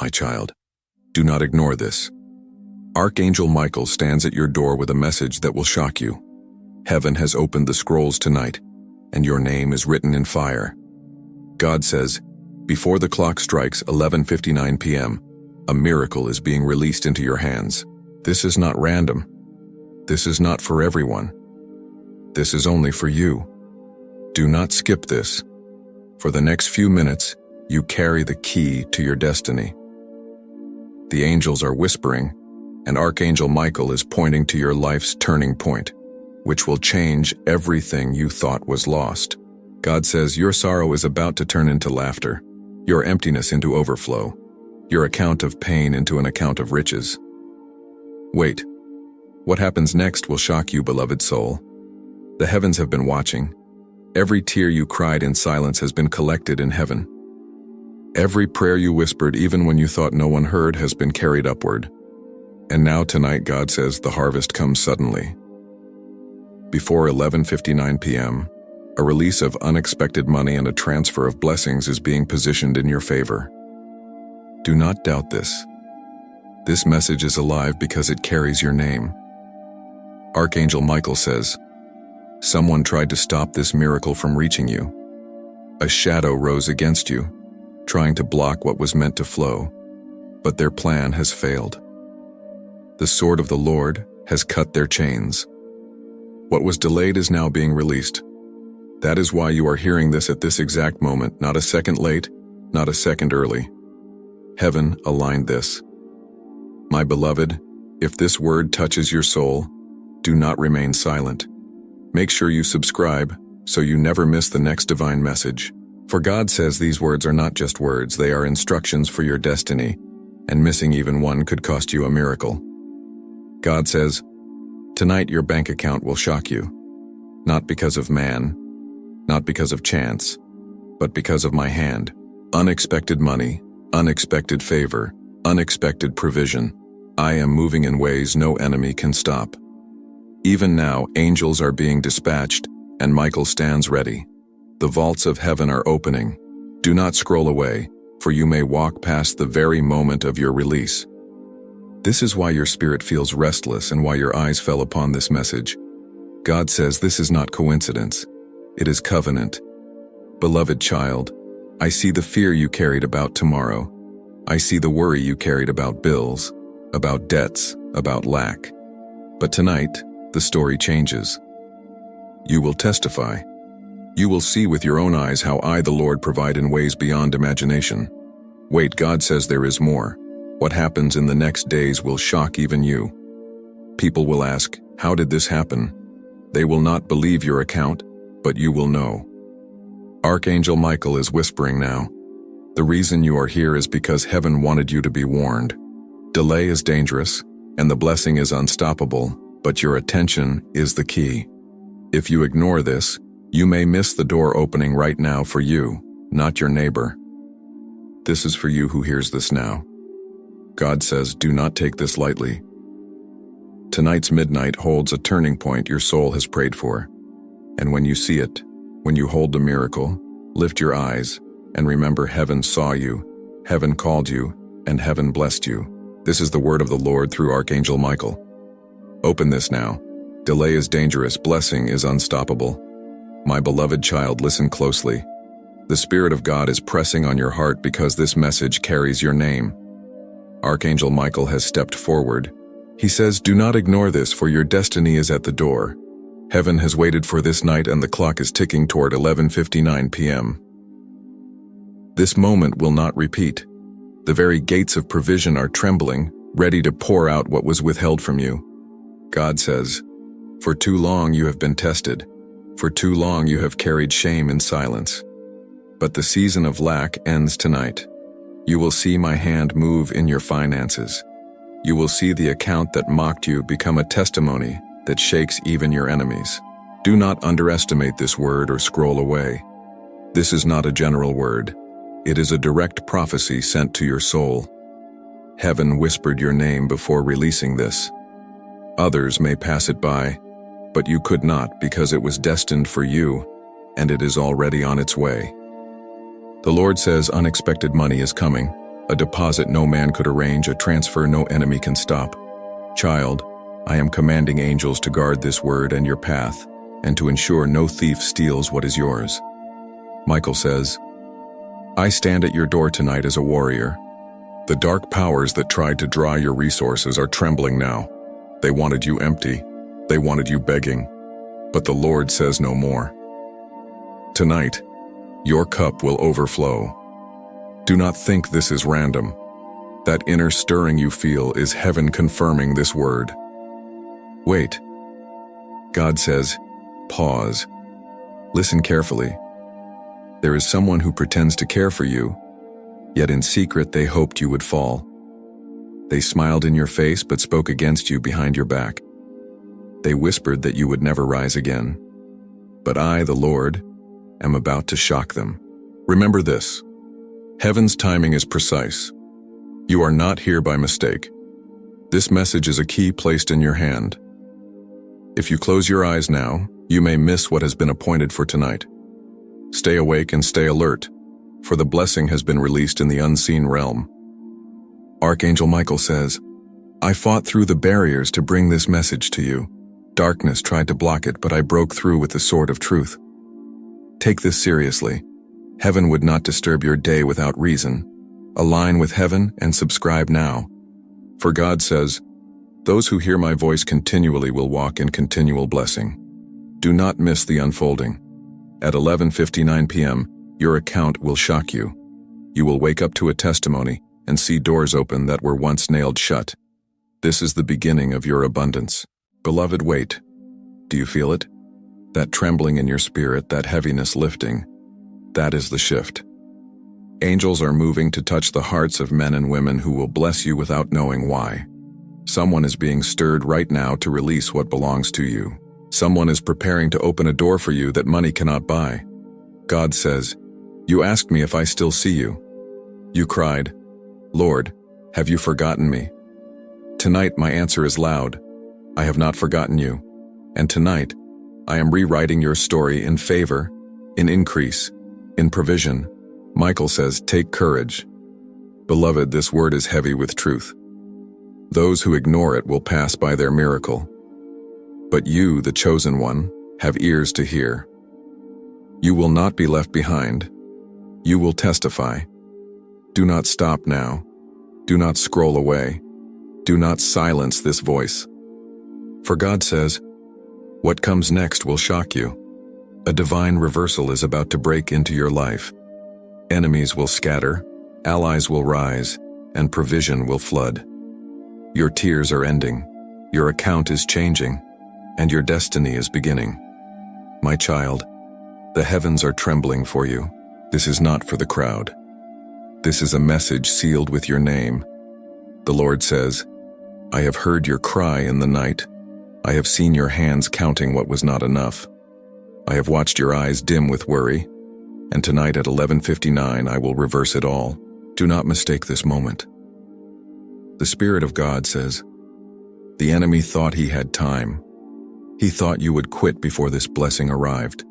my child. Do not ignore this. Archangel Michael stands at your door with a message that will shock you. Heaven has opened the scrolls tonight, and your name is written in fire. God says, before the clock strikes 11:59 p.m., a miracle is being released into your hands. This is not random. This is not for everyone. This is only for you. Do not skip this. For the next few minutes, you carry the key to your destiny. The angels are whispering, and Archangel Michael is pointing to your life's turning point, which will change everything you thought was lost. God says your sorrow is about to turn into laughter, your emptiness into overflow, your account of pain into an account of riches. Wait, what happens next will shock you, beloved soul. The heavens have been watching. Every tear you cried in silence has been collected in heaven. Every prayer you whispered, even when you thought no one heard, has been carried upward. And now tonight, God says the harvest comes suddenly. Before 11:59 p.m., a release of unexpected money and a transfer of blessings is being positioned in your favor. Do not doubt this. This message is alive because it carries your name. Archangel Michael says, someone tried to stop this miracle from reaching you. A shadow rose against you, trying to block what was meant to flow, but their plan has failed. The sword of the Lord has cut their chains. What was delayed is now being released. That is why you are hearing this at this exact moment, not a second late, not a second early. Heaven aligned this. My beloved, if this word touches your soul, do not remain silent. Make sure you subscribe so you never miss the next divine message. For God says these words are not just words, they are instructions for your destiny, and missing even one could cost you a miracle. God says, tonight your bank account will shock you, not because of man, not because of chance, but because of my hand. Unexpected money, unexpected favor, unexpected provision. I am moving in ways no enemy can stop. Even now, angels are being dispatched, and Michael stands ready. The vaults of heaven are opening. Do not scroll away, for you may walk past the very moment of your release. This is why your spirit feels restless and why your eyes fell upon this message. God says this is not coincidence. It is covenant. Beloved child, I see the fear you carried about tomorrow. I see the worry you carried about bills, about debts, about lack. But tonight, the story changes. You will testify. You will see with your own eyes how I, the Lord, provide in ways beyond imagination. Wait, God says there is more. What happens in the next days will shock even you. People will ask, how did this happen? They will not believe your account, but you will know. Archangel Michael is whispering now. The reason you are here is because heaven wanted you to be warned. Delay is dangerous, and the blessing is unstoppable, but your attention is the key. If you ignore this, you may miss the door opening right now for you, not your neighbor. This is for you who hears this now. God says, do not take this lightly. Tonight's midnight holds a turning point your soul has prayed for. And when you see it, when you hold the miracle, lift your eyes and remember heaven saw you, heaven called you, and heaven blessed you. This is the word of the Lord through Archangel Michael. Open this now. Delay is dangerous, blessing is unstoppable. My beloved child, listen closely. The Spirit of God is pressing on your heart because this message carries your name. Archangel Michael has stepped forward. He says, do not ignore this, for your destiny is at the door. Heaven has waited for this night and the clock is ticking toward 11:59 p.m. This moment will not repeat. The very gates of provision are trembling, ready to pour out what was withheld from you. God says, for too long you have been tested. For too long you have carried shame in silence. But the season of lack ends tonight. You will see my hand move in your finances. You will see the account that mocked you become a testimony that shakes even your enemies. Do not underestimate this word or scroll away. This is not a general word. It is a direct prophecy sent to your soul. Heaven whispered your name before releasing this. Others may pass it by, but you could not because it was destined for you, and it is already on its way. The Lord says unexpected money is coming, a deposit no man could arrange, a transfer no enemy can stop. Child, I am commanding angels to guard this word and your path, and to ensure no thief steals what is yours. Michael says, I stand at your door tonight as a warrior. The dark powers that tried to draw your resources are trembling now. They wanted you empty. They wanted you begging. But the Lord says no more. Tonight, your cup will overflow. Do not think this is random. That inner stirring you feel is heaven confirming this word. Wait. God says, pause. Listen carefully. There is someone who pretends to care for you, yet in secret they hoped you would fall. They smiled in your face but spoke against you behind your back. They whispered that you would never rise again. But I, the Lord, am about to shock them. Remember this. Heaven's timing is precise. You are not here by mistake. This message is a key placed in your hand. If you close your eyes now, you may miss what has been appointed for tonight. Stay awake and stay alert, for the blessing has been released in the unseen realm. Archangel Michael says, I fought through the barriers to bring this message to you. Darkness tried to block it, but I broke through with the sword of truth. Take this seriously. Heaven would not disturb your day without reason. Align with heaven and subscribe now. For God says, those who hear my voice continually will walk in continual blessing. Do not miss the unfolding. At 11:59 p.m., your account will shock you. You will wake up to a testimony and see doors open that were once nailed shut. This is the beginning of your abundance. Beloved, wait. Do you feel it? That trembling in your spirit, that heaviness lifting, that is the shift. Angels are moving to touch the hearts of men and women who will bless you without knowing why. Someone is being stirred right now to release what belongs to you. Someone is preparing to open a door for you that money cannot buy. God says, you asked me if I still see you. You cried, Lord, have you forgotten me? Tonight my answer is loud. I have not forgotten you. And tonight, I am rewriting your story in favor, in increase, in provision. Michael says, take courage. Beloved, this word is heavy with truth. Those who ignore it will pass by their miracle. But you, the chosen one, have ears to hear. You will not be left behind. You will testify. Do not stop now. Do not scroll away. Do not silence this voice. For God says, what comes next will shock you. A divine reversal is about to break into your life. Enemies will scatter, allies will rise, and provision will flood. Your tears are ending. Your account is changing. And your destiny is beginning. My child, the heavens are trembling for you. This is not for the crowd. This is a message sealed with your name. The Lord says, I have heard your cry in the night. I have seen your hands counting what was not enough. I have watched your eyes dim with worry. And tonight at 11:59 I will reverse it all. Do not mistake this moment. The Spirit of God says, the enemy thought he had time. He thought you would quit before this blessing arrived.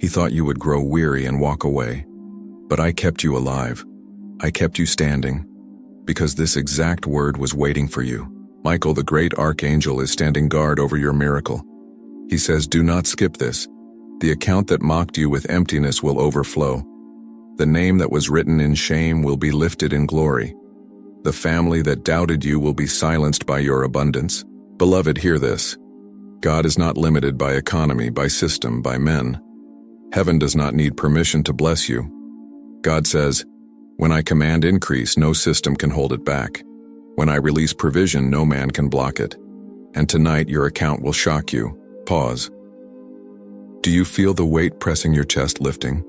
He thought you would grow weary and walk away. But I kept you alive. I kept you standing, because this exact word was waiting for you. Michael, the great archangel, is standing guard over your miracle. He says, do not skip this. The account that mocked you with emptiness will overflow. The name that was written in shame will be lifted in glory. The family that doubted you will be silenced by your abundance. Beloved, hear this. God is not limited by economy, by system, by men. Heaven does not need permission to bless you. God says, when I command increase, no system can hold it back. When I release provision, no man can block it. And tonight your account will shock you. Pause. Do you feel the weight pressing your chest lifting?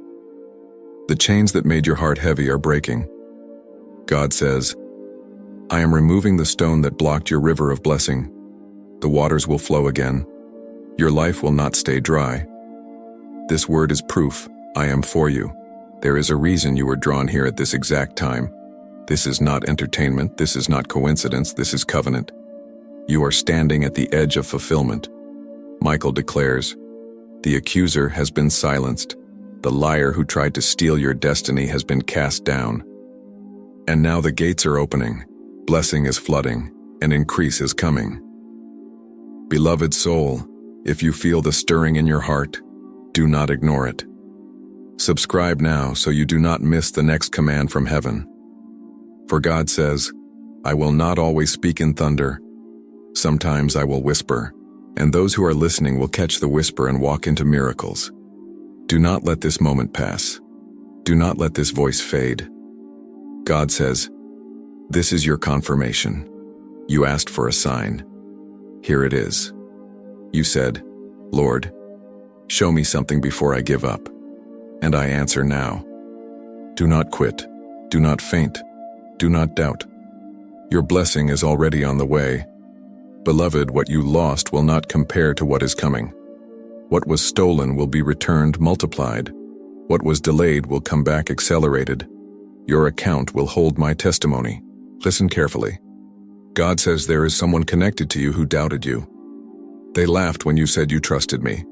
The chains that made your heart heavy are breaking. God says, I am removing the stone that blocked your river of blessing. The waters will flow again. Your life will not stay dry. This word is proof. I am for you. There is a reason you were drawn here at this exact time. This is not entertainment. This is not coincidence. This is covenant. You are standing at the edge of fulfillment. Michael declares, the accuser has been silenced. The liar who tried to steal your destiny has been cast down. And now the gates are opening, blessing is flooding, and increase is coming. Beloved soul, if you feel the stirring in your heart, do not ignore it. Subscribe now so you do not miss the next command from heaven. For God says, I will not always speak in thunder. Sometimes I will whisper, and those who are listening will catch the whisper and walk into miracles. Do not let this moment pass. Do not let this voice fade. God says, this is your confirmation. You asked for a sign. Here it is. You said, Lord, show me something before I give up. And I answer now. Do not quit. Do not faint. Do not doubt. Your blessing is already on the way. Beloved, what you lost will not compare to what is coming. What was stolen will be returned multiplied. What was delayed will come back accelerated. Your account will hold my testimony. Listen carefully. God says there is someone connected to you who doubted you. They laughed when you said you trusted me.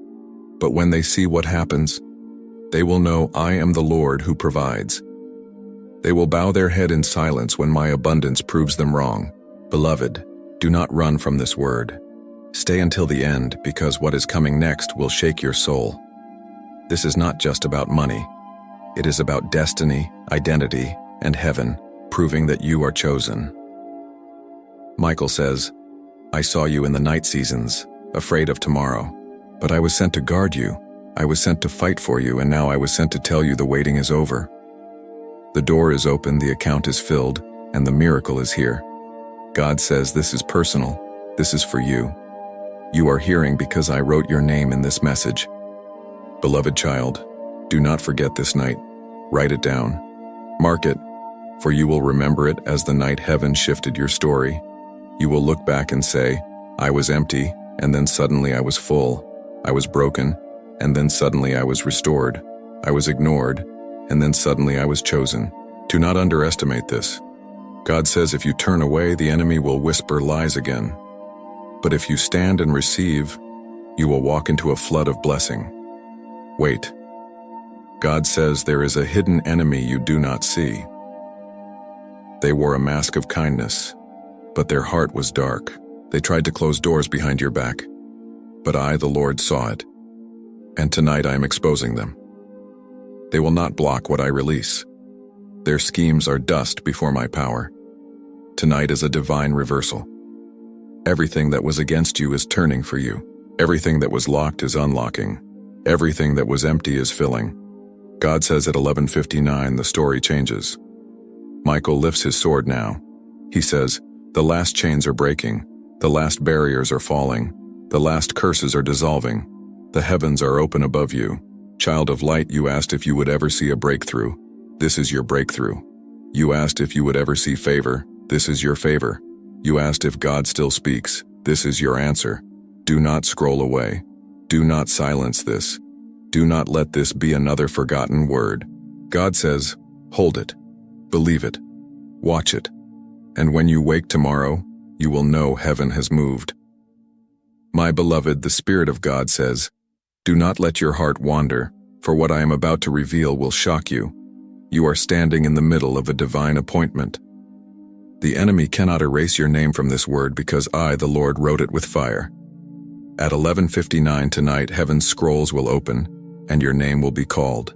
But when they see what happens, they will know I am the Lord who provides. They will bow their head in silence when my abundance proves them wrong. Beloved, do not run from this word. Stay until the end, because what is coming next will shake your soul. This is not just about money. It is about destiny, identity, and heaven, proving that you are chosen. Michael says, I saw you in the night seasons, afraid of tomorrow. But I was sent to guard you. I was sent to fight for you, and now I was sent to tell you the waiting is over. The door is open, the account is filled, and the miracle is here. God says this is personal. This is for you. You are hearing because I wrote your name in this message. Beloved child, do not forget this night. Write it down. Mark it, for you will remember it as the night heaven shifted your story. You will look back and say, I was empty, and then suddenly I was full. I was broken, and then suddenly I was restored. I was ignored, and then suddenly I was chosen. Do not underestimate this. God says if you turn away, the enemy will whisper lies again. But if you stand and receive, you will walk into a flood of blessing. Wait. God says there is a hidden enemy you do not see. They wore a mask of kindness, but their heart was dark. They tried to close doors behind your back. But I, the Lord, saw it. And tonight I am exposing them. They will not block what I release. Their schemes are dust before my power. Tonight is a divine reversal. Everything that was against you is turning for you. Everything that was locked is unlocking. Everything that was empty is filling. God says at 11:59 the story changes. Michael lifts his sword now. He says, the last chains are breaking. The last barriers are falling. The last curses are dissolving. The heavens are open above you. Child of light, you asked if you would ever see a breakthrough. This is your breakthrough. You asked if you would ever see favor. This is your favor. You asked if God still speaks. This is your answer. Do not scroll away. Do not silence this. Do not let this be another forgotten word. God says, hold it. Believe it. Watch it. And when you wake tomorrow, you will know heaven has moved. My beloved, the Spirit of God says, do not let your heart wander, for what I am about to reveal will shock you. You are standing in the middle of a divine appointment. The enemy cannot erase your name from this word because I, the Lord, wrote it with fire. At 11:59 tonight, heaven's scrolls will open, and your name will be called.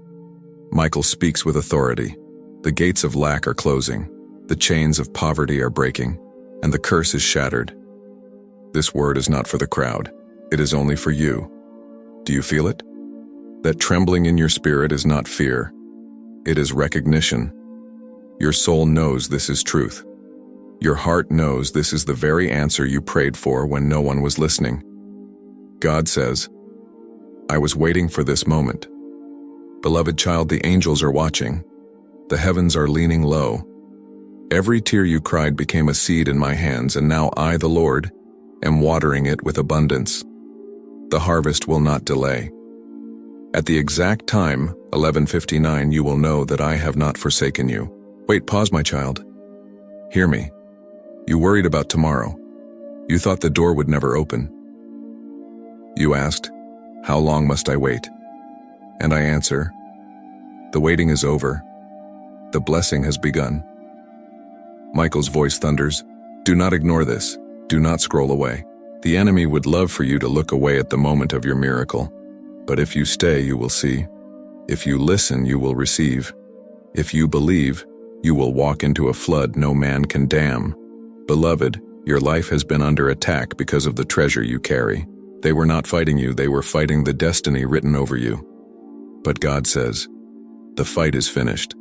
Michael speaks with authority. The gates of lack are closing. The chains of poverty are breaking, and the curse is shattered. This word is not for the crowd. It is only for you. Do you feel it? That trembling in your spirit is not fear. It is recognition. Your soul knows this is truth. Your heart knows this is the very answer you prayed for when no one was listening. God says, I was waiting for this moment. Beloved child, the angels are watching. The heavens are leaning low. Every tear you cried became a seed in my hands, and now I, the Lord, am watering it with abundance. The harvest will not delay. At the exact time, 11:59, you will know that I have not forsaken you. Wait, pause, my child. Hear me. You worried about tomorrow. You thought the door would never open. You asked, how long must I wait? And I answer, the waiting is over. The blessing has begun. Michael's voice thunders, "Do not ignore this. Do not scroll away. The enemy would love for you to look away at the moment of your miracle. But if you stay, you will see. If you listen, you will receive. If you believe, you will walk into a flood no man can dam. Beloved, your life has been under attack because of the treasure you carry. They were not fighting you, they were fighting the destiny written over you. But God says, the fight is finished.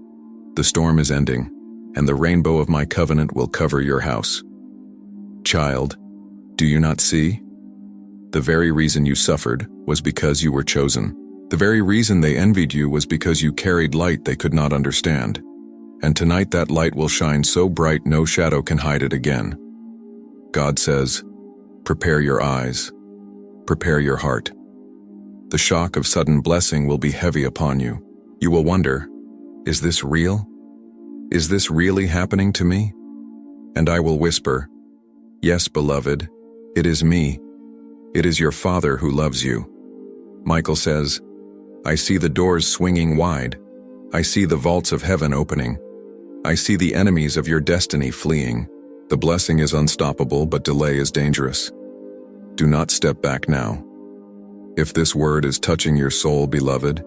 The storm is ending, and the rainbow of my covenant will cover your house. Child, do you not see? The very reason you suffered was because you were chosen. The very reason they envied you was because you carried light they could not understand. And tonight that light will shine so bright no shadow can hide it again. God says, prepare your eyes. Prepare your heart. The shock of sudden blessing will be heavy upon you. You will wonder, is this real? Is this really happening to me? And I will whisper, yes, beloved, it is me. It is your Father who loves you. Michael says, I see the doors swinging wide. I see the vaults of heaven opening. I see the enemies of your destiny fleeing. The blessing is unstoppable, but delay is dangerous. Do not step back now. If this word is touching your soul, beloved,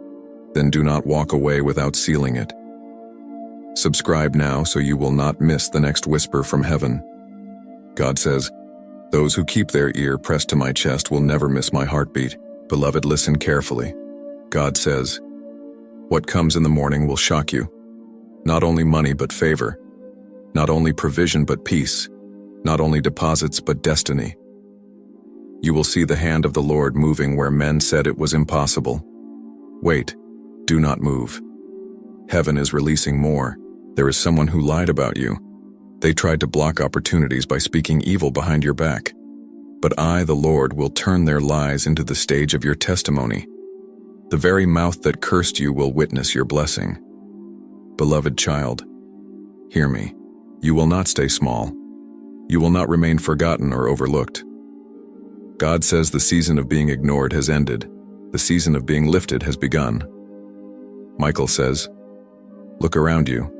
then do not walk away without sealing it. Subscribe now so you will not miss the next whisper from heaven. God says, those who keep their ear pressed to my chest will never miss my heartbeat. Beloved, listen carefully. God says, what comes in the morning will shock you. Not only money but favor. Not only provision but peace. Not only deposits but destiny. You will see the hand of the Lord moving where men said it was impossible. Wait, do not move. Heaven is releasing more. There is someone who lied about you. They tried to block opportunities by speaking evil behind your back. But I, the Lord, will turn their lies into the stage of your testimony. The very mouth that cursed you will witness your blessing. Beloved child, hear me. You will not stay small. You will not remain forgotten or overlooked. God says the season of being ignored has ended. The season of being lifted has begun. Michael says, look around you.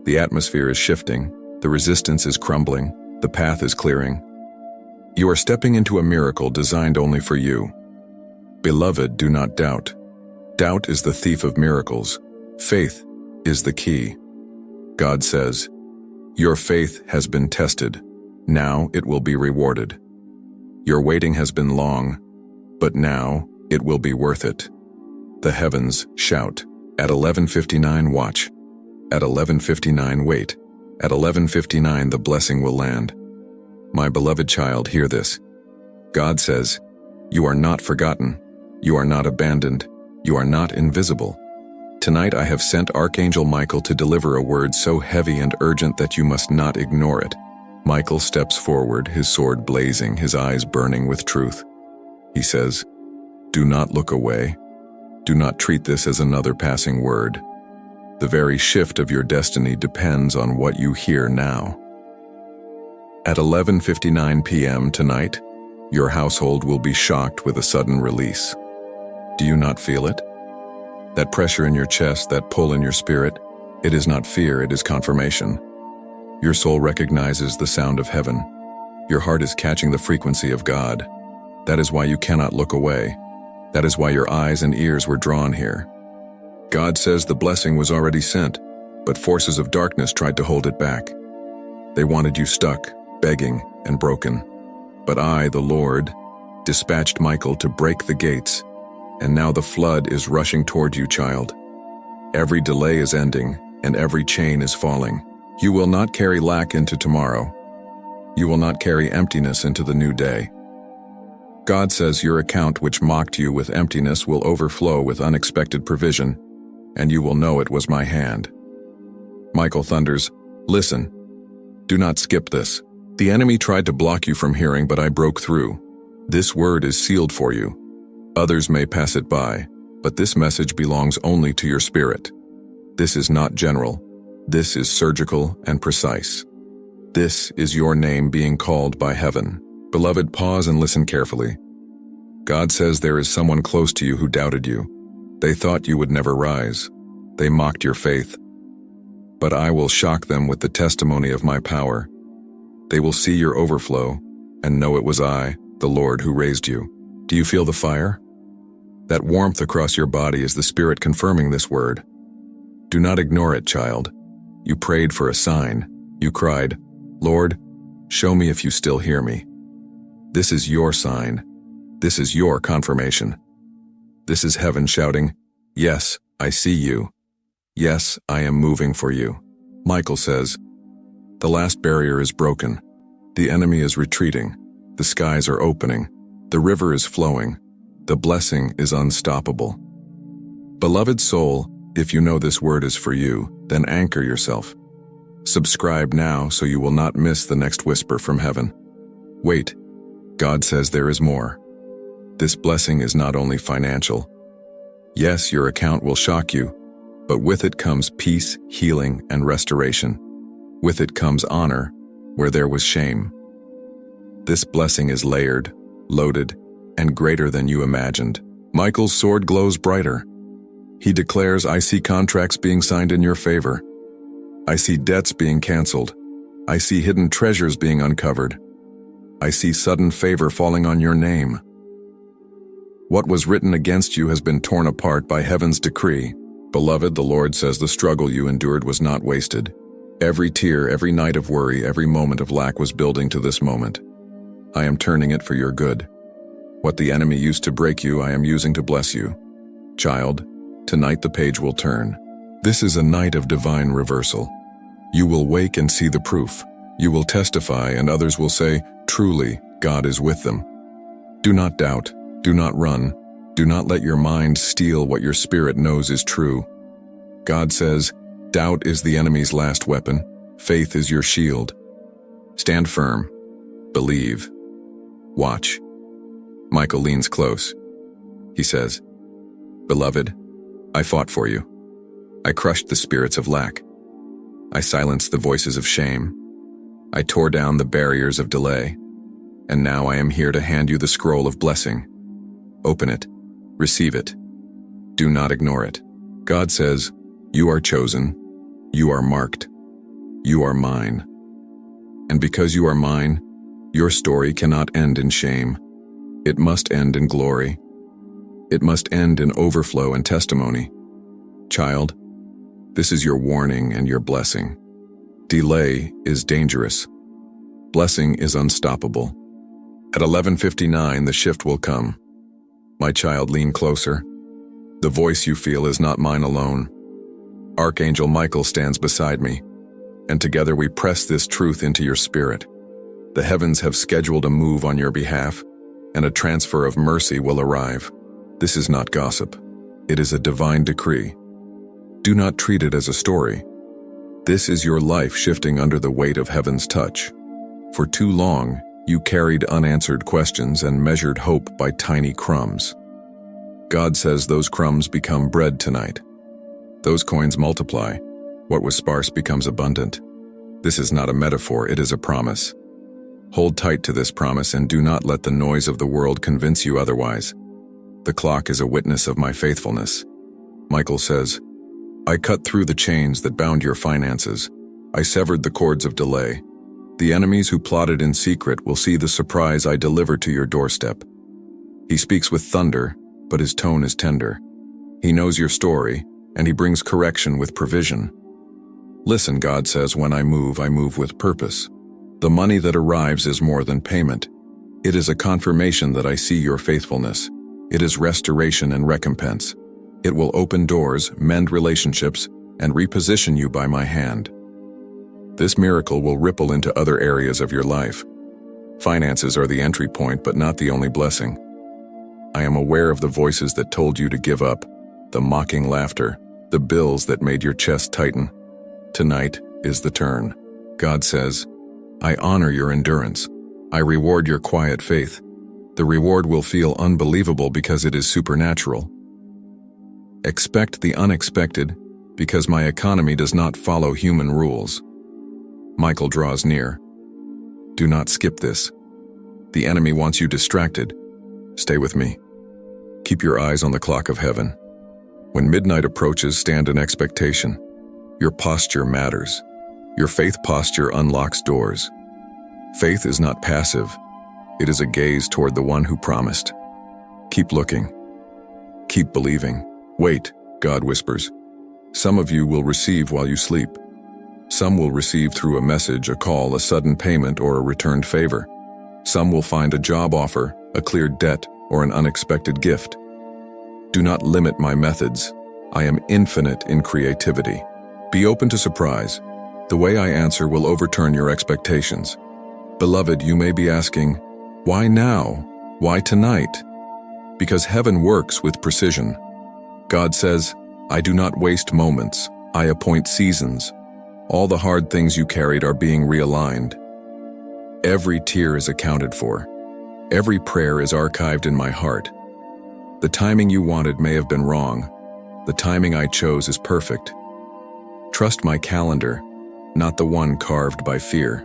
The atmosphere is shifting. The resistance is crumbling. The path is clearing. You are stepping into a miracle designed only for you. Beloved, do not doubt. Doubt is the thief of miracles. Faith is the key. God says, your faith has been tested. Now it will be rewarded. Your waiting has been long, but now it will be worth it. The heavens shout. At 11:59 watch. At 11:59 wait. At 11:59 the blessing will land. My beloved child, hear this. God says, you are not forgotten. You are not abandoned. You are not invisible. Tonight I have sent Archangel Michael to deliver a word so heavy and urgent that you must not ignore it. Michael steps forward, his sword blazing, his eyes burning with truth. He says, do not look away. Do not treat this as another passing word. The very shift of your destiny depends on what you hear now. At 11:59 p.m. tonight, your household will be shocked with a sudden release. Do you not feel it? That pressure in your chest, that pull in your spirit, it is not fear, it is confirmation. Your soul recognizes the sound of heaven. Your heart is catching the frequency of God. That is why you cannot look away. That is why your eyes and ears were drawn here. God says the blessing was already sent, but forces of darkness tried to hold it back. They wanted you stuck, begging, and broken. But I, the Lord, dispatched Michael to break the gates, and now the flood is rushing toward you, child. Every delay is ending, and every chain is falling. You will not carry lack into tomorrow. You will not carry emptiness into the new day. God says your account which mocked you with emptiness will overflow with unexpected provision, and you will know it was my hand. Michael thunders, listen. Do not skip this. The enemy tried to block you from hearing, but I broke through. This word is sealed for you. Others may pass it by, but this message belongs only to your spirit. This is not general. This is surgical and precise. This is your name being called by heaven. Beloved, pause and listen carefully. God says there is someone close to you who doubted you. They thought you would never rise. They mocked your faith. but I will shock them with the testimony of my power. They will see your overflow and know it was I, the Lord, who raised you. Do you feel the fire? That warmth across your body is the Spirit confirming this word. Do not ignore it, child. You prayed for a sign. You cried, Lord, show me if you still hear me. This is your sign. This is your confirmation. This is heaven shouting, yes, I see you. Yes, I am moving for you. Michael says, the last barrier is broken. The enemy is retreating. The skies are opening. The river is flowing. The blessing is unstoppable. Beloved soul, if you know this word is for you, then anchor yourself. Subscribe now so you will not miss the next whisper from heaven. Wait, God says there is more. This blessing is not only financial. Yes, your account will shock you, but with it comes peace, healing, and restoration. With it comes honor where there was shame. This blessing is layered, loaded, and greater than you imagined. Michael's sword glows brighter. He declares, I see contracts being signed in your favor. I see debts being canceled. I see hidden treasures being uncovered. I see sudden favor falling on your name. What was written against you has been torn apart by heaven's decree. Beloved, the Lord says the struggle you endured was not wasted. Every tear, every night of worry, every moment of lack was building to this moment. I am turning it for your good. What the enemy used to break you, I am using to bless you. Child, tonight the page will turn. This is a night of divine reversal. You will wake and see the proof. You will testify and others will say, truly, God is with them. Do not doubt. Do not run. Do not let your mind steal what your spirit knows is true. God says, doubt is the enemy's last weapon. Faith is your shield. Stand firm. Believe. Watch. Michael leans close. He says, Beloved, I fought for you. I crushed the spirits of lack. I silenced the voices of shame. I tore down the barriers of delay. And now I am here to hand you the scroll of blessing. Open it. Receive it. Do not ignore it. God says, you are chosen. You are marked. You are mine. And because you are mine, your story cannot end in shame. It must end in glory. It must end in overflow and testimony. Child, this is your warning and your blessing. Delay is dangerous. Blessing is unstoppable. At 11:59, the shift will come. My child, lean closer. The voice you feel is not mine alone. Archangel Michael stands beside me, and together we press this truth into your spirit. The heavens have scheduled a move on your behalf, and a transfer of mercy will arrive. This is not gossip. It is a divine decree. Do not treat it as a story. This is your life shifting under the weight of heaven's touch. For too long, you carried unanswered questions and measured hope by tiny crumbs. God says those crumbs become bread tonight. Those coins multiply. What was sparse becomes abundant. This is not a metaphor, it is a promise. Hold tight to this promise and do not let the noise of the world convince you otherwise. The clock is a witness of my faithfulness. Michael says, I cut through the chains that bound your finances. I severed the cords of delay. The enemies who plotted in secret will see the surprise I deliver to your doorstep. He speaks with thunder, but his tone is tender. He knows your story, and he brings correction with provision. Listen, God says, when I move with purpose. The money that arrives is more than payment. It is a confirmation that I see your faithfulness. It is restoration and recompense. It will open doors, mend relationships, and reposition you by my hand. This miracle will ripple into other areas of your life. Finances are the entry point, but not the only blessing. I am aware of the voices that told you to give up, the mocking laughter, the bills that made your chest tighten. Tonight is the turn. God says, I honor your endurance. I reward your quiet faith. The reward will feel unbelievable because it is supernatural. Expect the unexpected because my economy does not follow human rules. Michael draws near. Do not skip this. The enemy wants you distracted. Stay with me. Keep your eyes on the clock of heaven. When midnight approaches, stand in expectation. Your posture matters. Your faith posture unlocks doors. Faith is not passive. It is a gaze toward the one who promised. Keep looking. Keep believing. Wait, God whispers. Some of you will receive while you sleep. Some will receive through a message, a call, a sudden payment, or a returned favor. Some will find a job offer, a cleared debt, or an unexpected gift. Do not limit my methods. I am infinite in creativity. Be open to surprise. The way I answer will overturn your expectations. Beloved, you may be asking, why now? Why tonight? Because heaven works with precision. God says, I do not waste moments. I appoint seasons. All the hard things you carried are being realigned. Every tear is accounted for. Every prayer is archived in my heart. The timing you wanted may have been wrong. The timing I chose is perfect. Trust my calendar, not the one carved by fear.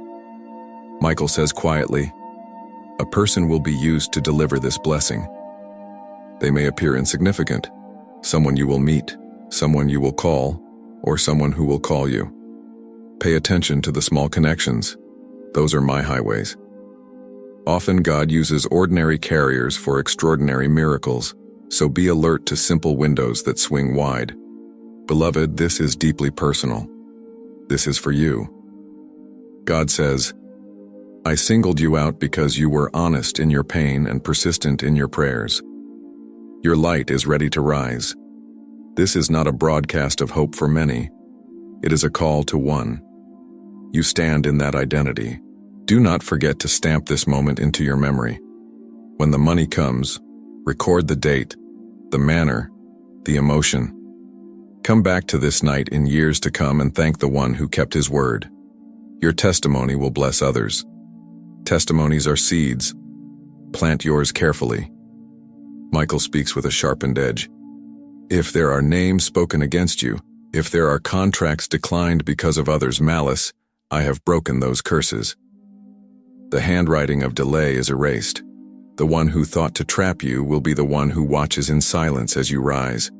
Michael says quietly, a person will be used to deliver this blessing. They may appear insignificant. Someone you will meet, someone you will call, or someone who will call you. Pay attention to the small connections. Those are my highways. Often God uses ordinary carriers for extraordinary miracles, so be alert to simple windows that swing wide. Beloved, this is deeply personal. This is for you. God says, I singled you out because you were honest in your pain and persistent in your prayers. Your light is ready to rise. This is not a broadcast of hope for many. It is a call to one. You stand in that identity. Do not forget to stamp this moment into your memory. When the money comes, record the date, the manner, the emotion. Come back to this night in years to come and thank the one who kept his word. Your testimony will bless others. Testimonies are seeds. Plant yours carefully. Michael speaks with a sharpened edge. If there are names spoken against you, if there are contracts declined because of others' malice, I have broken those curses. The handwriting of delay is erased. The one who thought to trap you will be the one who watches in silence as you rise.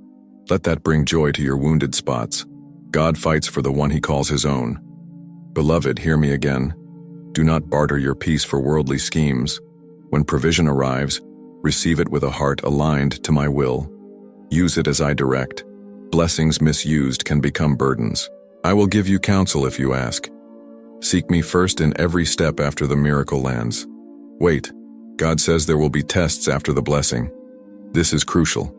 Let that bring joy to your wounded spots. God fights for the one he calls his own. Beloved, hear me again. Do not barter your peace for worldly schemes. When provision arrives, receive it with a heart aligned to my will. Use it as I direct. Blessings misused can become burdens. I will give you counsel if you ask. Seek me first in every step after the miracle lands. Wait, God says there will be tests after the blessing. This is crucial.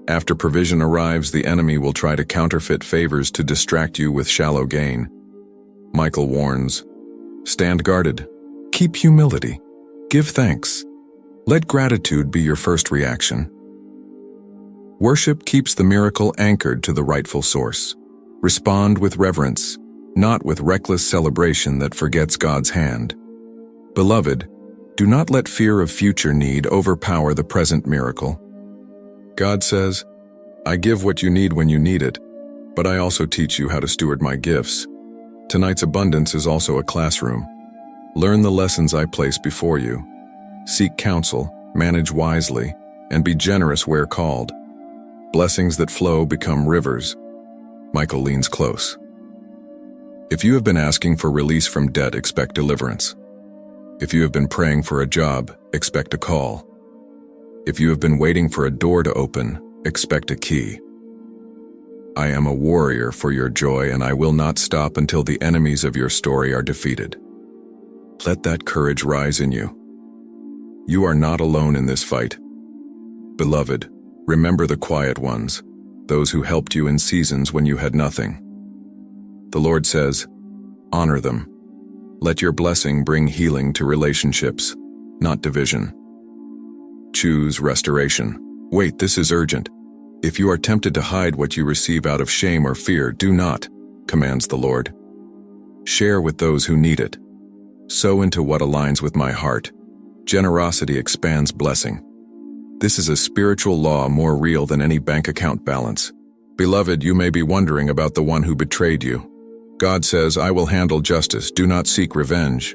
After provision arrives, the enemy will try to counterfeit favors to distract you with shallow gain. Michael warns, stand guarded. Keep humility. Give thanks. Let gratitude be your first reaction. Worship keeps the miracle anchored to the rightful source. Respond with reverence, not with reckless celebration that forgets God's hand. Beloved, do not let fear of future need overpower the present miracle. God says, I give what you need when you need it, but I also teach you how to steward my gifts. Tonight's abundance is also a classroom. Learn the lessons I place before you. Seek counsel, manage wisely, and be generous where called. Blessings that flow become rivers. Michael leans close. If you have been asking for release from debt, expect deliverance. If you have been praying for a job, expect a call. If you have been waiting for a door to open, expect a key. I am a warrior for your joy, and I will not stop until the enemies of your story are defeated. Let that courage rise in you. You are not alone in this fight. Beloved, remember the quiet ones, those who helped you in seasons when you had nothing. The Lord says, honor them. Let your blessing bring healing to relationships, not division. Choose restoration. Wait, this is urgent. If you are tempted to hide what you receive out of shame or fear, do not, commands the Lord. Share with those who need it. Sow into what aligns with my heart. Generosity expands blessing. This is a spiritual law more real than any bank account balance. Beloved, you may be wondering about the one who betrayed you. God says, I will handle justice, do not seek revenge.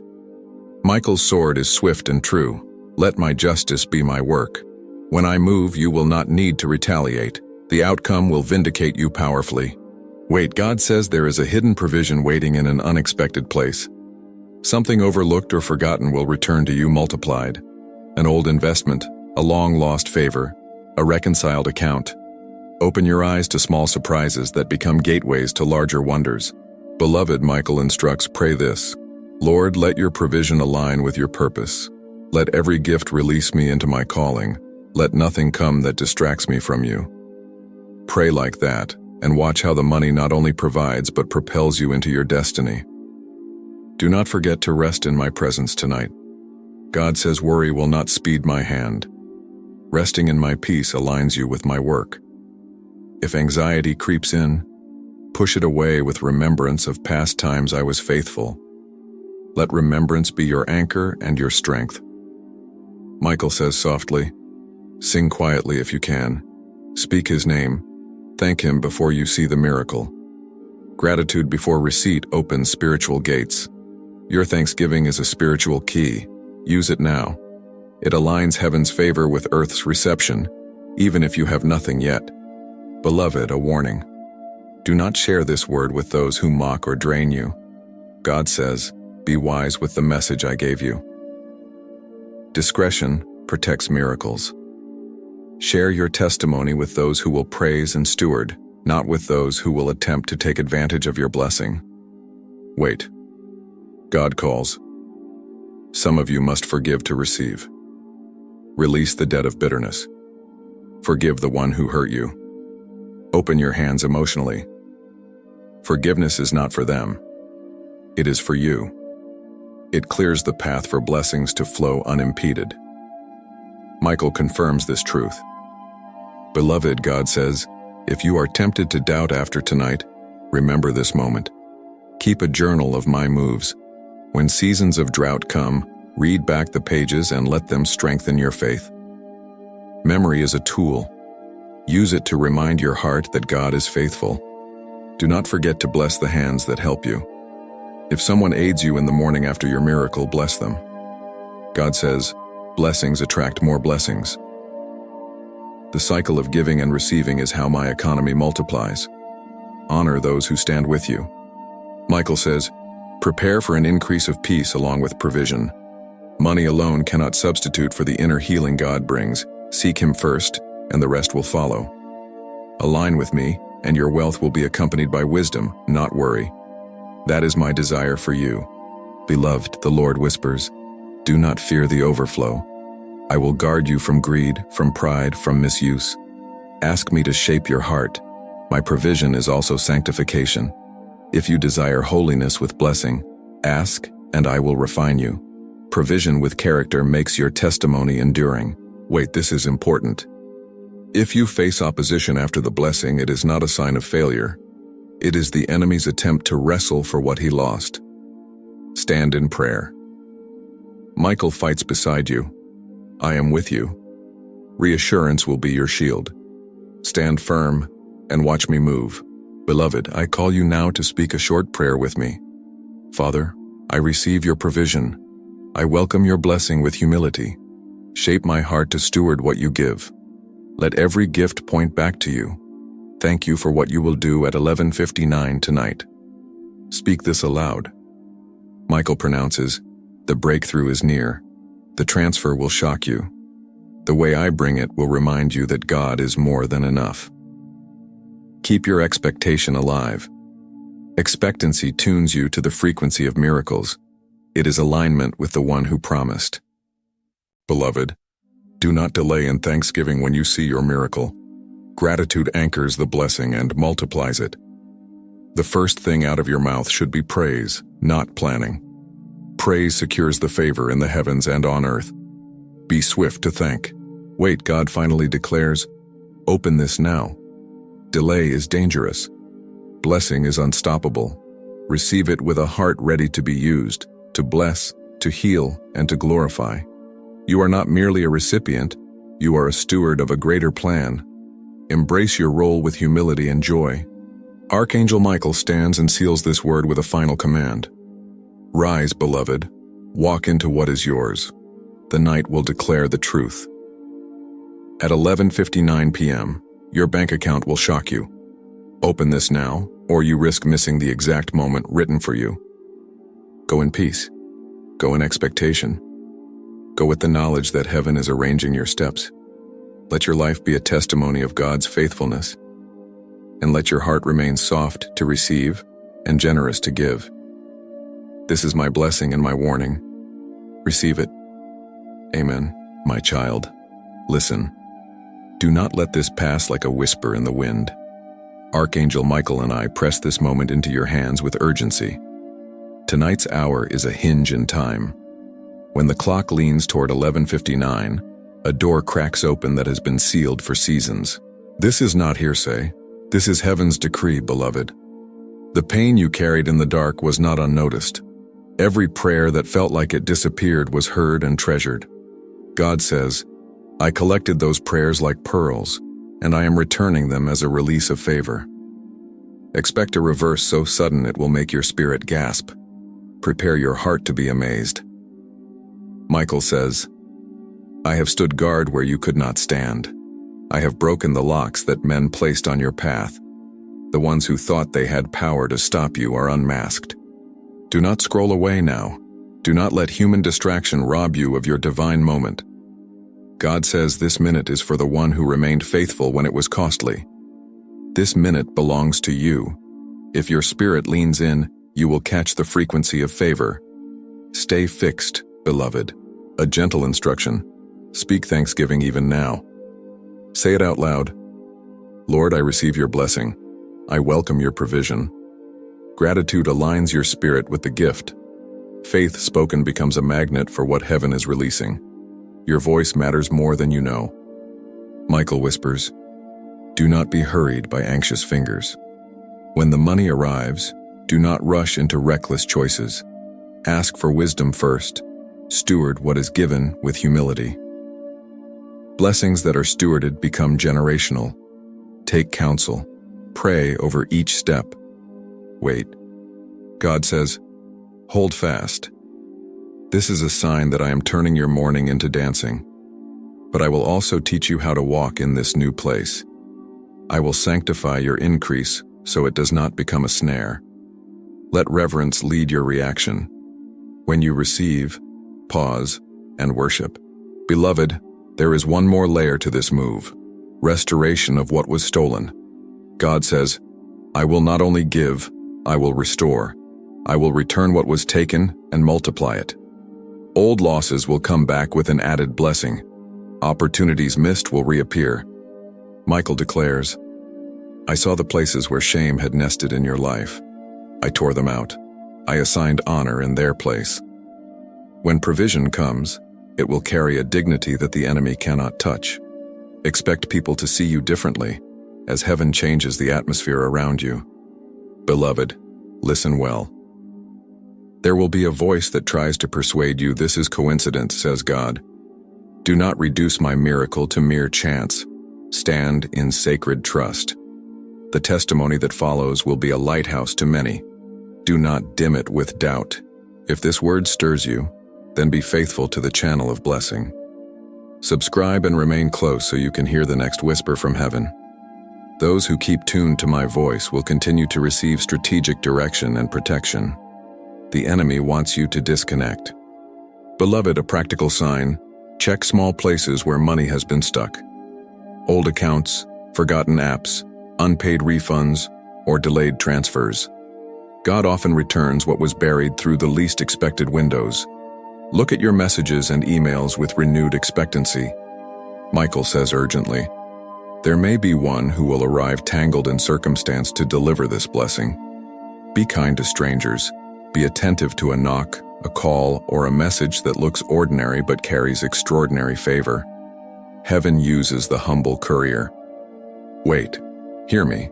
Michael's sword is swift and true. Let my justice be my work. When I move, you will not need to retaliate. The outcome will vindicate you powerfully. Wait, God says there is a hidden provision waiting in an unexpected place. Something overlooked or forgotten will return to you multiplied. An old investment, a long-lost favor, a reconciled account. Open your eyes to small surprises that become gateways to larger wonders. Beloved, Michael instructs, pray this: Lord, let your provision align with your purpose. Let every gift release me into my calling. Let nothing come that distracts me from you. Pray like that, and watch how the money not only provides but propels you into your destiny. Do not forget to rest in my presence tonight. God says worry will not speed my hand. Resting in my peace aligns you with my work. If anxiety creeps in, push it away with remembrance of past times I was faithful. Let remembrance be your anchor and your strength. Michael says softly, sing quietly if you can. Speak his name. Thank him before you see the miracle. Gratitude before receipt opens spiritual gates. Your thanksgiving is a spiritual key. Use it now. It aligns heaven's favor with earth's reception, even if you have nothing yet. Beloved, a warning. Do not share this word with those who mock or drain you. God says, be wise with the message I gave you. Discretion protects miracles. Share your testimony with those who will praise and steward, not with those who will attempt to take advantage of your blessing. Wait. God calls. Some of you must forgive to receive. Release the debt of bitterness. Forgive the one who hurt you. Open your hands emotionally. Forgiveness is not for them. It is for you. It clears the path for blessings to flow unimpeded. Michael confirms this truth. Beloved, God says, if you are tempted to doubt after tonight, remember this moment. Keep a journal of my moves. When seasons of drought come, read back the pages and let them strengthen your faith. Memory is a tool. Use it to remind your heart that God is faithful. Do not forget to bless the hands that help you. If someone aids you in the morning after your miracle, bless them. God says, blessings attract more blessings. The cycle of giving and receiving is how my economy multiplies. Honor those who stand with you. Michael says, prepare for an increase of peace along with provision. Money alone cannot substitute for the inner healing God brings. Seek him first, and the rest will follow. Align with me, and your wealth will be accompanied by wisdom, not worry. That is my desire for you. Beloved, the Lord whispers, do not fear the overflow. I will guard you from greed, from pride, from misuse. Ask me to shape your heart. My provision is also sanctification. If you desire holiness with blessing, ask, and I will refine you. Provision with character makes your testimony enduring. Wait, this is important. If you face opposition after the blessing, it is not a sign of failure. It is the enemy's attempt to wrestle for what he lost. Stand in prayer. Michael fights beside you. I am with you. Reassurance will be your shield. Stand firm and watch me move. Beloved, I call you now to speak a short prayer with me. Father, I receive your provision. I welcome your blessing with humility. Shape my heart to steward what you give. Let every gift point back to you. Thank you for what you will do at 11:59 tonight. Speak this aloud. Michael pronounces, the breakthrough is near. The transfer will shock you. The way I bring it will remind you that God is more than enough. Keep your expectation alive. Expectancy tunes you to the frequency of miracles. It is alignment with the one who promised. Beloved, do not delay in thanksgiving when you see your miracle. Gratitude anchors the blessing and multiplies it. The first thing out of your mouth should be praise, not planning. Praise secures the favor in the heavens and on earth. Be swift to thank. Wait, God finally declares, open this now. Delay is dangerous. Blessing is unstoppable. Receive it with a heart ready to be used, to bless, to heal, and to glorify. You are not merely a recipient, you are a steward of a greater plan. Embrace your role with humility and joy. Archangel Michael stands and seals this word with a final command. Rise, beloved, walk into what is yours. The night will declare the truth. At 11:59 p.m., your bank account will shock you. Open this now, or you risk missing the exact moment written for you. Go in peace. Go in expectation. Go with the knowledge that heaven is arranging your steps. Let your life be a testimony of God's faithfulness. And let your heart remain soft to receive and generous to give. This is my blessing and my warning. Receive it. Amen, my child. Listen. Do not let this pass like a whisper in the wind. Archangel Michael and I press this moment into your hands with urgency. Tonight's hour is a hinge in time. When the clock leans toward 11:59, a door cracks open that has been sealed for seasons. This is not hearsay. This is heaven's decree, beloved. The pain you carried in the dark was not unnoticed. Every prayer that felt like it disappeared was heard and treasured. God says, I collected those prayers like pearls, and I am returning them as a release of favor. Expect a reverse so sudden it will make your spirit gasp. Prepare your heart to be amazed. Michael says, I have stood guard where you could not stand. I have broken the locks that men placed on your path. The ones who thought they had power to stop you are unmasked. Do not scroll away now. Do not let human distraction rob you of your divine moment. God says this minute is for the one who remained faithful when it was costly. This minute belongs to you. If your spirit leans in, you will catch the frequency of favor. Stay fixed, beloved. A gentle instruction. Speak thanksgiving even now. Say it out loud. Lord, I receive your blessing. I welcome your provision. Gratitude aligns your spirit with the gift. Faith spoken becomes a magnet for what heaven is releasing. Your voice matters more than you know. Michael whispers, do not be hurried by anxious fingers. When the money arrives, do not rush into reckless choices. Ask for wisdom first. Steward what is given with humility. Blessings that are stewarded become generational. Take counsel. Pray over each step. Wait. God says, hold fast. This is a sign that I am turning your mourning into dancing. But I will also teach you how to walk in this new place. I will sanctify your increase so it does not become a snare. Let reverence lead your reaction. When you receive, pause, and worship. Beloved, there is one more layer to this move. Restoration of what was stolen. God says, I will not only give, I will restore. I will return what was taken and multiply it. Old losses will come back with an added blessing. Opportunities missed will reappear. Michael declares, I saw the places where shame had nested in your life. I tore them out. I assigned honor in their place. When provision comes, it will carry a dignity that the enemy cannot touch. Expect people to see you differently, as heaven changes the atmosphere around you. Beloved, listen well. There will be a voice that tries to persuade you this is coincidence, says God. Do not reduce my miracle to mere chance. Stand in sacred trust. The testimony that follows will be a lighthouse to many. Do not dim it with doubt. If this word stirs you, then be faithful to the channel of blessing. Subscribe and remain close so you can hear the next whisper from heaven. Those who keep tuned to my voice will continue to receive strategic direction and protection. The enemy wants you to disconnect. Beloved, a practical sign, check small places where money has been stuck. Old accounts, forgotten apps, unpaid refunds, or delayed transfers. God often returns what was buried through the least expected windows. Look at your messages and emails with renewed expectancy. Michael says urgently, there may be one who will arrive tangled in circumstance to deliver this blessing. Be kind to strangers. Be attentive to a knock, a call, or a message that looks ordinary but carries extraordinary favor. Heaven uses the humble courier. Wait, hear me.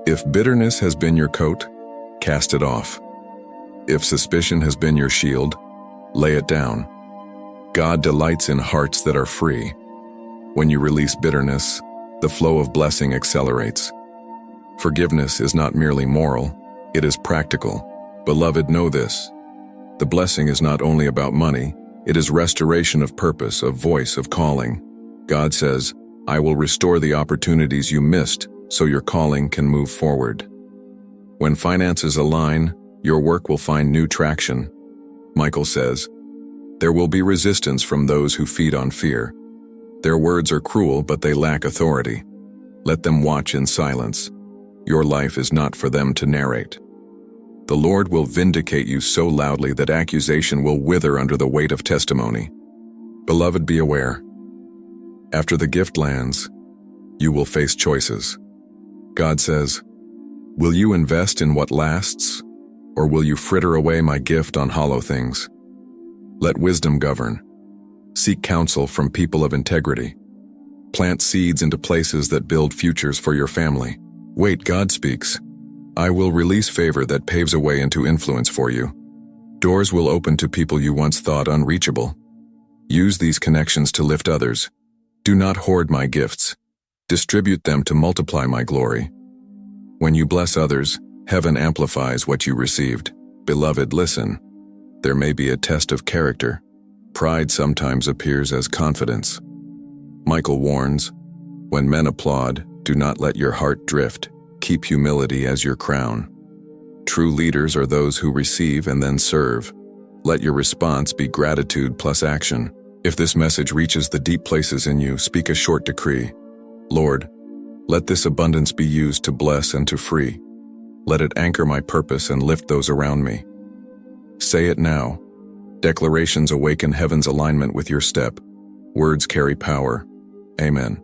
If bitterness has been your coat, cast it off. If suspicion has been your shield, lay it down. God delights in hearts that are free. When you release bitterness, the flow of blessing accelerates. Forgiveness is not merely moral, it is practical. Beloved, know this. The blessing is not only about money, it is restoration of purpose, of voice, of calling. God says, I will restore the opportunities you missed so your calling can move forward. When finances align, your work will find new traction. Michael says, there will be resistance from those who feed on fear. Their words are cruel, but they lack authority. Let them watch in silence. Your life is not for them to narrate. The Lord will vindicate you so loudly that accusation will wither under the weight of testimony. Beloved, be aware. After the gift lands, you will face choices. God says, will you invest in what lasts, or will you fritter away my gift on hollow things? Let wisdom govern. Seek counsel from people of integrity. Plant seeds into places that build futures for your family. Wait, God speaks. I will release favor that paves a way into influence for you. Doors will open to people you once thought unreachable. Use these connections to lift others. Do not hoard my gifts. Distribute them to multiply my glory. When you bless others, heaven amplifies what you received. Beloved, listen. There may be a test of character. Pride sometimes appears as confidence. Michael warns, when men applaud, do not let your heart drift. Keep humility as your crown. True leaders are those who receive and then serve. Let your response be gratitude plus action. If this message reaches the deep places in you, speak a short decree. Lord, let this abundance be used to bless and to free. Let it anchor my purpose and lift those around me. Say it now. Declarations awaken heaven's alignment with your step. Words carry power. Amen.